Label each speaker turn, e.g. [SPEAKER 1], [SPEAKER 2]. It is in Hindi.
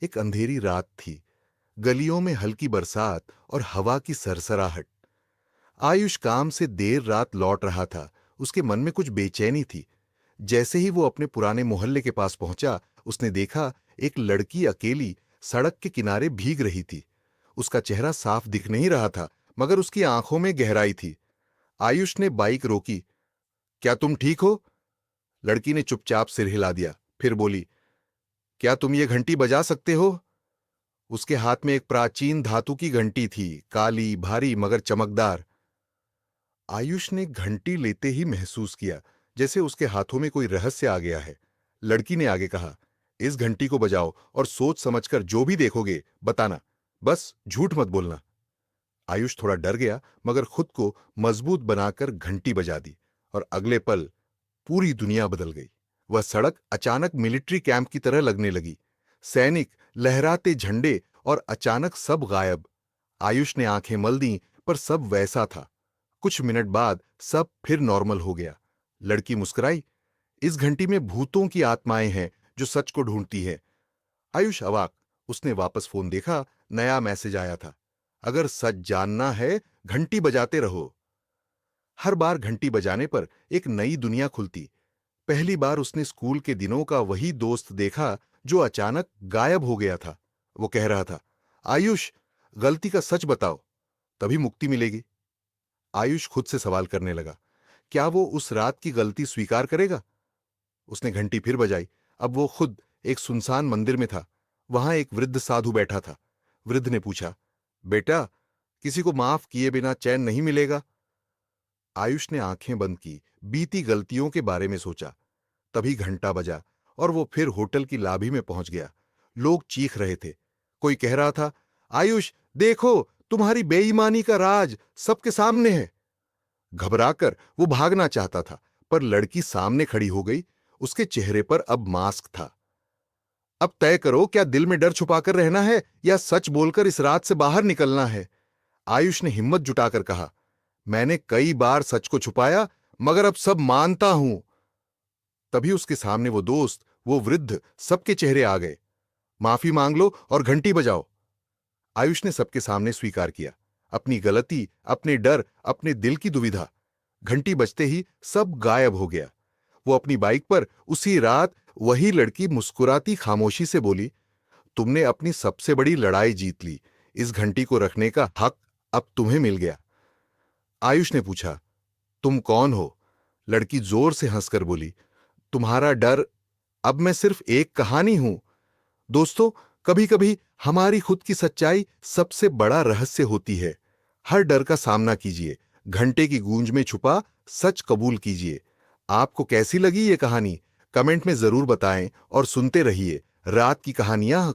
[SPEAKER 1] एक अंधेरी रात थी। गलियों में हल्की बरसात और हवा की सरसराहट। आयुष काम से देर रात लौट रहा था। उसके मन में कुछ बेचैनी थी। जैसे ही वो अपने पुराने मोहल्ले के पास पहुंचा, उसने देखा एक लड़की अकेली सड़क के किनारे भीग रही थी। उसका चेहरा साफ दिख नहीं रहा था, मगर उसकी आंखों में गहराई थी। आयुष ने बाइक रोकी। क्या तुम ठीक हो? लड़की ने चुपचाप सिर हिला दिया, फिर बोली, क्या तुम ये घंटी बजा सकते हो? उसके हाथ में एक प्राचीन धातु की घंटी थी, काली, भारी मगर चमकदार। आयुष ने घंटी लेते ही महसूस किया जैसे उसके हाथों में कोई रहस्य आ गया है। लड़की ने आगे कहा, इस घंटी को बजाओ और सोच समझकर जो भी देखोगे बताना, बस झूठ मत बोलना। आयुष थोड़ा डर गया, मगर खुद को मजबूत बनाकर घंटी बजा दी, और अगले पल पूरी दुनिया बदल गई। वह सड़क अचानक मिलिट्री कैंप की तरह लगने लगी। सैनिक, लहराते झंडे, और अचानक सब गायब। आयुष ने आंखें मल दी, पर सब वैसा था। कुछ मिनट बाद सब फिर नॉर्मल हो गया। लड़की मुस्कुराई। इस घंटी में भूतों की आत्माएं हैं जो सच को ढूंढती हैं। आयुष अवाक। उसने वापस फोन देखा, नया मैसेज आया था। अगर सच जानना है, घंटी बजाते रहो। हर बार घंटी बजाने पर एक नई दुनिया खुलती। पहली बार उसने स्कूल के दिनों का वही दोस्त देखा जो अचानक गायब हो गया था। वो कह रहा था, आयुष, गलती का सच बताओ, तभी मुक्ति मिलेगी। आयुष खुद से सवाल करने लगा, क्या वो उस रात की गलती स्वीकार करेगा? उसने घंटी फिर बजाई। अब वो खुद एक सुनसान मंदिर में था। वहां एक वृद्ध साधु बैठा था। वृद्ध ने पूछा, बेटा, किसी को माफ किए बिना चैन नहीं मिलेगा? आयुष ने आंखें बंद की, बीती गलतियों के बारे में सोचा। तभी घंटा बजा और वो फिर होटल की लाबी में पहुंच गया। लोग चीख रहे थे। कोई कह रहा था, आयुष, देखो, तुम्हारी बेईमानी का राज सबके सामने है। घबराकर वो भागना चाहता था, पर लड़की सामने खड़ी हो गई। उसके चेहरे पर अब मास्क था। अब तय करो, क्या दिल में डर छुपाकर रहना है या सच बोलकर इस रात से बाहर निकलना है? आयुष ने हिम्मत जुटाकर कहा, मैंने कई बार सच को छुपाया, मगर अब सब मानता हूं। तभी उसके सामने वो दोस्त, वो वृद्ध, सबके चेहरे आ गए। माफी मांग लो और घंटी बजाओ। आयुष ने सबके सामने स्वीकार किया, अपनी गलती, अपने डर, अपने दिल की दुविधा। घंटी बजते ही सब गायब हो गया। वो अपनी बाइक पर उसी रात वही लड़की मुस्कुराती खामोशी से बोली, तुमने अपनी सबसे बड़ी लड़ाई जीत ली। इस घंटी को रखने का हक अब तुम्हें मिल गया। आयुष ने पूछा, तुम कौन हो? लड़की जोर से हंसकर बोली, तुम्हारा डर। अब मैं सिर्फ एक कहानी हूं। दोस्तों, कभी कभी हमारी खुद की सच्चाई सबसे बड़ा रहस्य होती है। हर डर का सामना कीजिए, घंटे की गूंज में छुपा सच कबूल कीजिए। आपको कैसी लगी ये कहानी? कमेंट में जरूर बताएं और सुनते रहिए रात की कहानियां